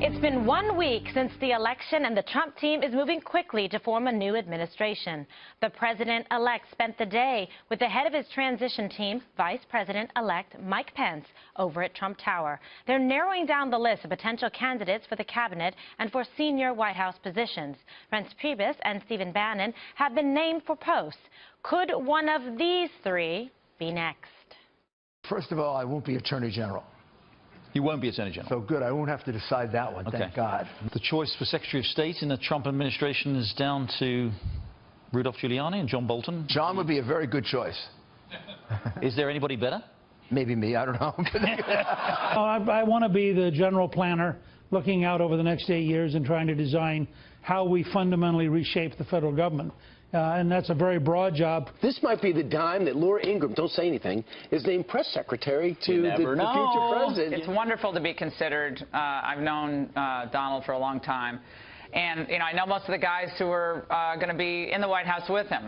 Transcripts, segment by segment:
It's been 1 week since the election, and the Trump team is moving quickly to form a new administration. The president-elect spent the day with the head of his transition team, Vice President-elect Mike Pence, over at Trump Tower. They're narrowing down the list of potential candidates for the cabinet and for senior White House positions. Reince Priebus and Stephen Bannon have been named for posts. Could one of these three be next? First of all, I won't be Attorney General. You won't be Attorney General. So good, I won't have to decide that one, okay. Thank God. The choice for Secretary of State in the Trump administration is down to Rudolph Giuliani and John Bolton. John would be a very good choice. Is there anybody better? Maybe me, I don't know. I want to be the general planner looking out over the next 8 years and trying to design how we fundamentally reshape the federal government. And that's a very broad job. This might be the time that Laura Ingraham, don't say anything, is named press secretary to the future president. It's wonderful to be considered. I've known Donald for a long time. And, you know, I know most of the guys who are going to be in the White House with him.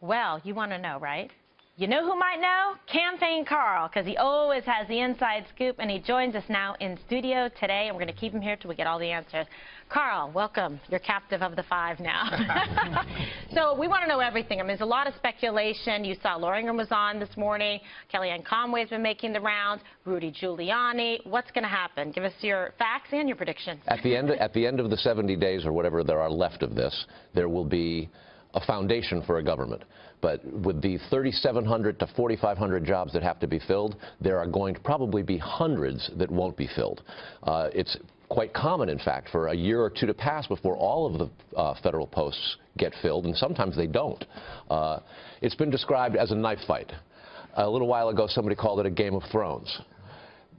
Well, you want to know, right? You know who might know? Campaign Carl, because he always has the inside scoop, and he joins us now in studio today, and we're going to keep him here till we get all the answers. Carl, welcome. You're captive of the five now. So we want to know everything. I mean, there's a lot of speculation. You saw Laura Ingraham was on this morning. Kellyanne Conway's been making the rounds. Rudy Giuliani. What's going to happen? Give us your facts and your predictions. At the end of the 70 days or whatever there are left of this, there will be a foundation for a government. But with the 3,700 to 4,500 jobs that have to be filled, there are going to probably be hundreds that won't be filled. It's quite common, in fact, for a year or two to pass before all of the federal posts get filled, and sometimes they don't. It's been described as a knife fight. A little while ago, somebody called it a Game of Thrones.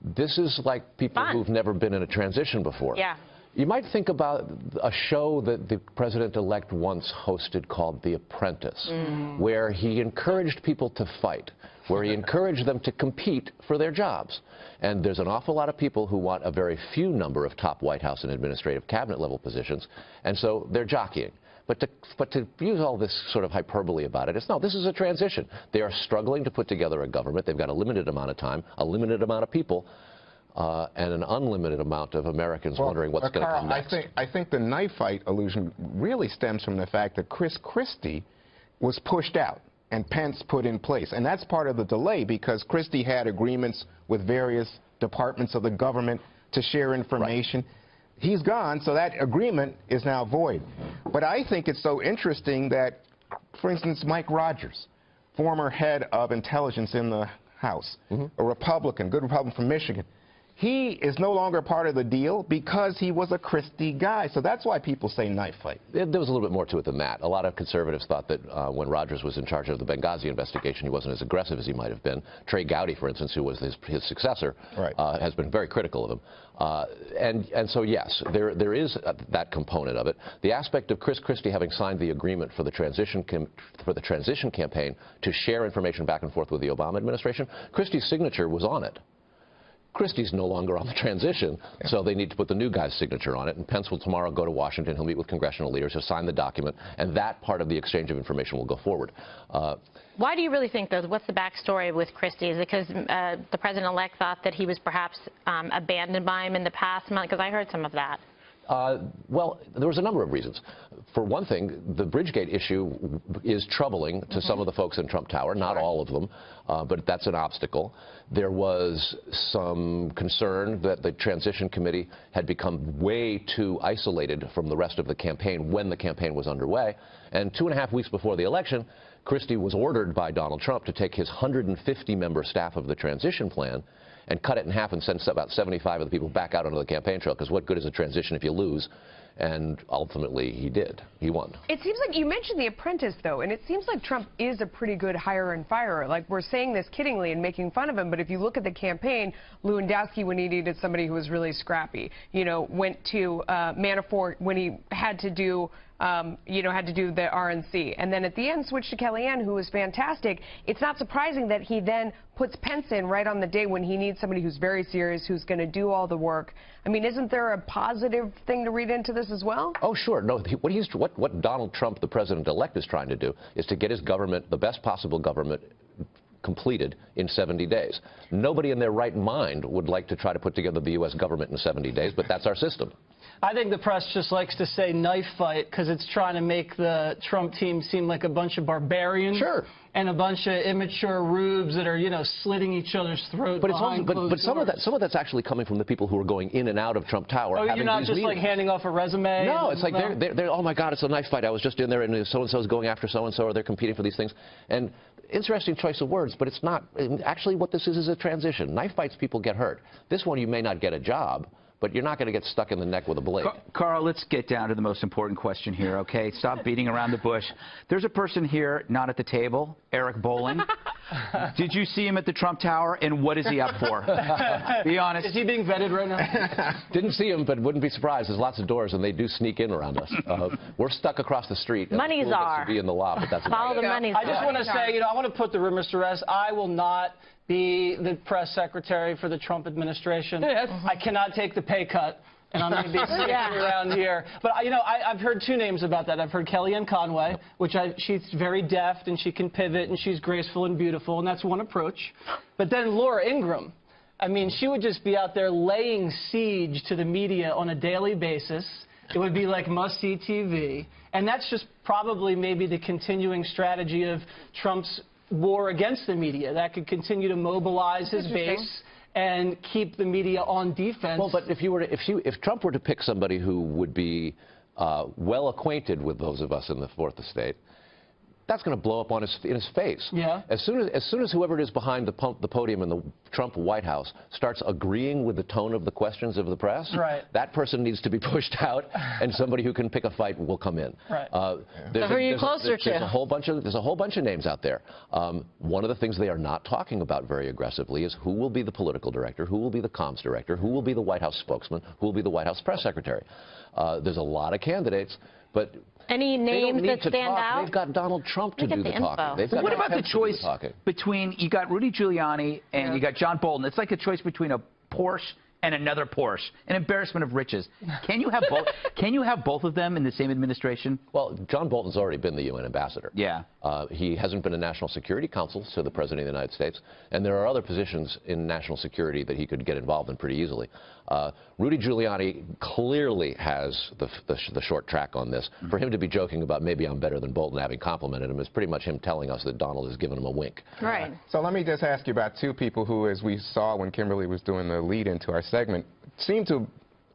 This is like people who've never been in a transition before. Yeah. You might think about a show that the president-elect once hosted called The Apprentice, where he encouraged people to fight, where he encouraged them to compete for their jobs. And there's an awful lot of people who want a very few number of top White House and administrative cabinet level positions, and so they're jockeying. But to use all this sort of hyperbole about it, no, this is a transition. They are struggling to put together a government. They've got a limited amount of time, a limited amount of people, and an unlimited amount of Americans wondering what's going to come next. I think the knife fight illusion really stems from the fact that Chris Christie was pushed out and Pence put in place. And that's part of the delay, because Christie had agreements with various departments of the government to share information. Right. He's gone, so that agreement is now void. But I think it's so interesting that, for instance, Mike Rogers, former head of intelligence in the House, a Republican, good Republican from Michigan, he is no longer part of the deal because he was a Christie guy. So that's why people say knife fight. There was a little bit more to it than that. A lot of conservatives thought that when Rogers was in charge of the Benghazi investigation, he wasn't as aggressive as he might have been. Trey Gowdy, for instance, who was his successor, has been very critical of him. And so, yes, there is that component of it. The aspect of Chris Christie having signed the agreement for the transition campaign to share information back and forth with the Obama administration, Christie's signature was on it. Christie's no longer on the transition, so they need to put the new guy's signature on it. And Pence will tomorrow go to Washington. He'll meet with congressional leaders. He'll sign the document, and that part of the exchange of information will go forward. Why do you really think, though? What's the backstory with Christie? Is it because the president-elect thought that he was perhaps abandoned by him in the past month? Because I heard some of that. Well, there was a number of reasons. For one thing, the Bridgegate issue is troubling to some of the folks in Trump Tower, not all of them, but that's an obstacle. There was some concern that the transition committee had become way too isolated from the rest of the campaign when the campaign was underway. And 2.5 weeks before the election, Christie was ordered by Donald Trump to take his 150-member staff of the transition plan and cut it in half and send about 75 of the people back out onto the campaign trail, because what good is a transition if you lose? And ultimately, he did. He won. It seems like you mentioned The Apprentice, though, and it seems like Trump is a pretty good hire and firer. Like, we're saying this kiddingly and making fun of him, but if you look at the campaign, Lewandowski, when he needed somebody who was really scrappy, you know, went to Manafort when he had to do had to do the RNC. And then at the end switched to Kellyanne, who was fantastic. It's not surprising that he then puts Pence in right on the day when he needs somebody who's very serious, who's going to do all the work. I mean, isn't there a positive thing to read into this as well? Oh, sure. No, what Donald Trump, the president-elect, is trying to do is to get his government, the best possible government, completed in 70 days. Nobody in their right mind would like to try to put together the U.S. government in 70 days, but that's our system. I think the press just likes to say knife fight because it's trying to make the Trump team seem like a bunch of barbarians. Sure. And a bunch of immature rubes that are, you know, slitting each other's throats. But it's also, but some of that's actually coming from the people who are going in and out of Trump Tower. Oh, you're not just meetings. like handing off a resume? No, it's like they're oh my God, it's a knife fight. I was just in there and so and so is going after so and so, or they're competing for these things. And interesting choice of words, but it's not. Actually, what this is a transition. Knife fights, people get hurt. This one, you may not get a job, but you're not going to get stuck in the neck with a blade. Carl, let's get down to the most important question here, okay? Stop beating around the bush. There's a person here not at the table, Eric Bolling. Did you see him at the Trump Tower, and what is he up for? Be honest. Is he being vetted right now? Didn't see him, but wouldn't be surprised. There's lots of doors, and they do sneak in around us. We're stuck across the street. Money czar. To be in the law, but that's Follow the money czar. I just want to say, you know, I want to put the rumors to rest. I will not be the press secretary for the Trump administration. I cannot take the pay cut. And I'm going to be sticking around here. But, you know, I've heard two names about that. I've heard Kellyanne Conway, which she's very deft, and she can pivot, and she's graceful and beautiful, and that's one approach. But then Laura Ingraham, I mean, she would just be out there laying siege to the media on a daily basis. It would be like must-see TV. And that's just probably maybe the continuing strategy of Trump's war against the media. That could continue to mobilize his base and keep the media on defense. Well, but if Trump were to pick somebody who would be well acquainted with those of us in the Fourth Estate, that's going to blow up in his face. Yeah. As soon as whoever it is behind the podium in the Trump White House starts agreeing with the tone of the questions of the press, right, that person needs to be pushed out, and somebody who can pick a fight will come in. Right. So who are you closer to? There's a whole bunch of names out there. One of the things they are not talking about very aggressively is who will be the political director, who will be the comms director, who will be the White House spokesman, who will be the White House press secretary. There's a lot of candidates, but any names that stand out? They've got Donald Trump to do the talking. What about the choice between, you got Rudy Giuliani and you got John Bolton. It's like a choice between a Porsche and another Porsche, an embarrassment of riches. Can you have both? Can you have both of them in the same administration? Well, John Bolton's already been the UN ambassador. Yeah. He hasn't been a National Security Counsel to the President of the United States, and there are other positions in national security that he could get involved in pretty easily. Rudy Giuliani clearly has the short track on this. For him to be joking about maybe I'm better than Bolton, having complimented him, is pretty much him telling us that Donald has given him a wink. Right. So let me just ask you about two people who, as we saw when Kimberly was doing the lead into our segment, seem to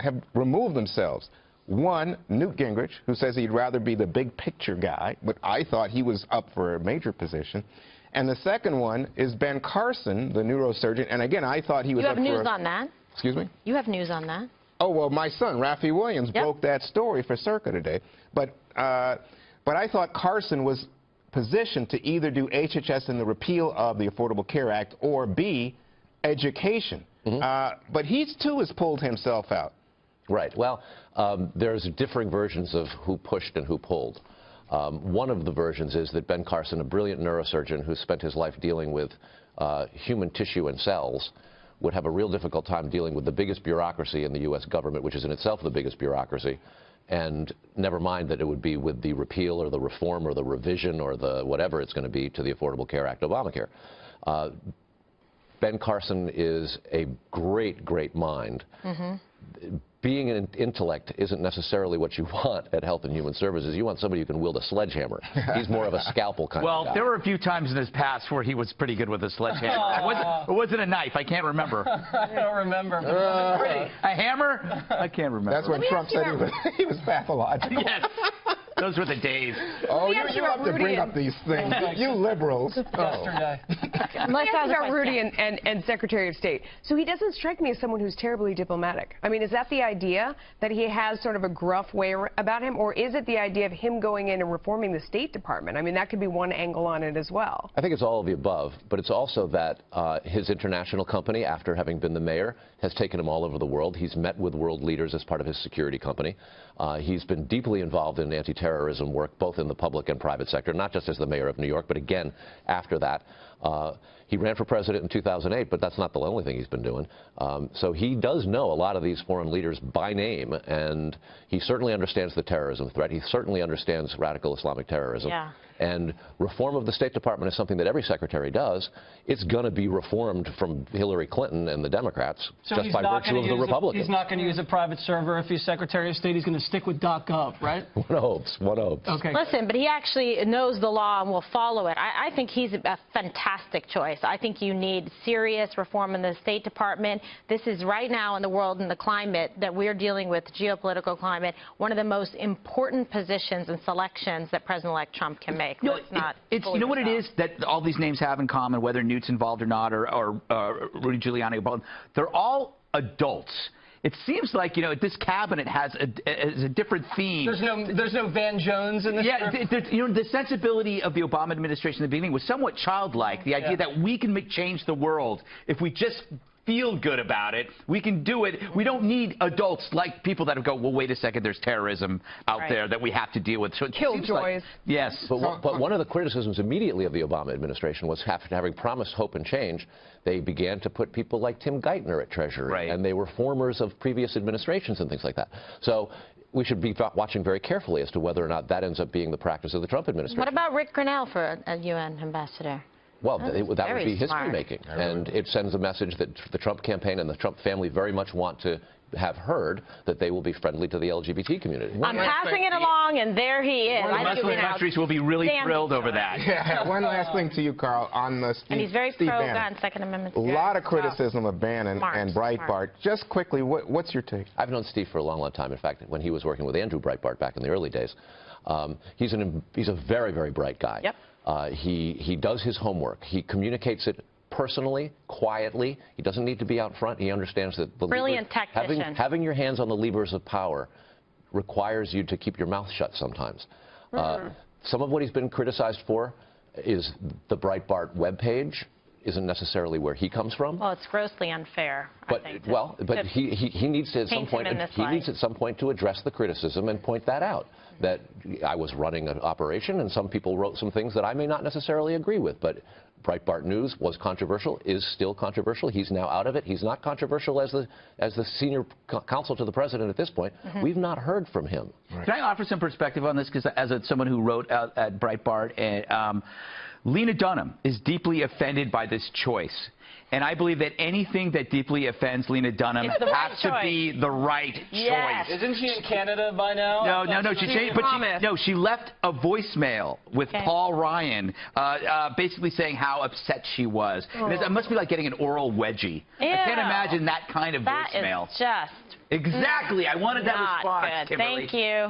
have removed themselves. One, Newt Gingrich, who says he'd rather be the big picture guy, but I thought he was up for a major position. And the second one is Ben Carson, the neurosurgeon. And again, I thought he was up for... You have news on that? Excuse me? You have news on that? Oh, well, my son, Rafi Williams, broke that story for Circa today. But I thought Carson was positioned to either do HHS and the repeal of the Affordable Care Act or B, education. But he, too, has pulled himself out. Right. Well, there's differing versions of who pushed and who pulled. One of the versions is that Ben Carson, a brilliant neurosurgeon who spent his life dealing with human tissue and cells, would have a real difficult time dealing with the biggest bureaucracy in the U.S. government, which is in itself the biggest bureaucracy, and never mind that it would be with the repeal or the reform or the revision or the whatever it's going to be to the Affordable Care Act, Obamacare. Ben Carson is a great, great mind. Being an intellect isn't necessarily what you want at Health and Human Services. You want somebody who can wield a sledgehammer. He's more of a scalpel kind of guy. Well, there were a few times in his past where he was pretty good with a sledgehammer. It wasn't a knife. I can't remember. I don't remember. A hammer? I can't remember. That's when Trump said he was pathological. Yes. Those were the days. Oh, you have to bring up these things. You liberals. Yesterday. Let's talk about Rudy and Secretary of State. So he doesn't strike me as someone who's terribly diplomatic. I mean, is that the idea, that he has sort of a gruff way about him, or is it the idea of him going in and reforming the State Department? I mean, that could be one angle on it as well. I think it's all of the above, but it's also that his international company, after having been the mayor, has taken him all over the world. He's met with world leaders as part of his security company. He's been deeply involved in anti-terrorism work, both in the public and private sector, not just as the mayor of New York, but again, after that. He ran for president in 2008, but that's not the only thing he's been doing. So he does know a lot of these foreign leaders by name, and he certainly understands the terrorism threat. He certainly understands radical Islamic terrorism. Yeah. And reform of the State Department is something that every secretary does. It's going to be reformed from Hillary Clinton and the Democrats just by virtue of the Republicans. He's not going to use a private server if he's Secretary of State. He's going to stick with .gov, right? One hopes. Okay. Listen, but he actually knows the law and will follow it. I think he's a fantastic choice. I think you need serious reform in the State Department. This is right now in the world and the climate that we're dealing with, geopolitical climate, one of the most important positions and selections that President-elect Trump can make. You know what it is that all these names have in common, whether Newt's involved or not, or Rudy Giuliani, they're all adults. It seems like, this cabinet has a different theme. There's no Van Jones in this. Yeah, the sensibility of the Obama administration in the beginning was somewhat childlike. The idea that we can change the world if we just feel good about it. We can do it. We don't need adults like people that go, well, wait a second, there's terrorism out there that we have to deal with. So Killjoys. Yes. But one of the criticisms immediately of the Obama administration was after having promised hope and change, they began to put people like Tim Geithner at Treasury, and they were formers of previous administrations and things like that. So we should be watching very carefully as to whether or not that ends up being the practice of the Trump administration. What about Rick Grinnell for a UN ambassador? Well, that would be smart. history-making, and it sends a message that the Trump campaign and the Trump family very much want to have heard that they will be friendly to the LGBT community. I'm passing it along, and there he is. Muslim countries will be really thrilled over that. Yeah, one last thing to you, Carl, on the and he's very pro-gun, Second Amendment. A lot of criticism of Bannon and Breitbart. Just quickly, what's your take? I've known Steve for a long, long time. In fact, when he was working with Andrew Breitbart back in the early days, he's a very, very bright guy. Yep. He does his homework. He communicates it personally, quietly. He doesn't need to be out front. He understands that brilliant technician. Having your hands on the levers of power requires you to keep your mouth shut sometimes. Some of what he's been criticized for is the Breitbart webpage isn't necessarily where he comes from. Well, it's grossly unfair. But he needs to at some point to address the criticism and point that out. That I was running an operation and some people wrote some things that I may not necessarily agree with, but Breitbart News was controversial, is still controversial. He's now out of it. He's not controversial as the senior counsel to the president at this point. We've not heard from him. Can I offer some perspective on this? Because as someone who wrote out at Breitbart, Lena Dunham is deeply offended by this choice. And I believe that anything that deeply offends Lena Dunham has to be the right choice. Isn't she in Canada by now? No. She left a voicemail with Paul Ryan, basically saying how upset she was. And it must be like getting an oral wedgie. Ew. I can't imagine that kind of voicemail. That is just exactly. I wanted that response, good. Kimberly. Thank you.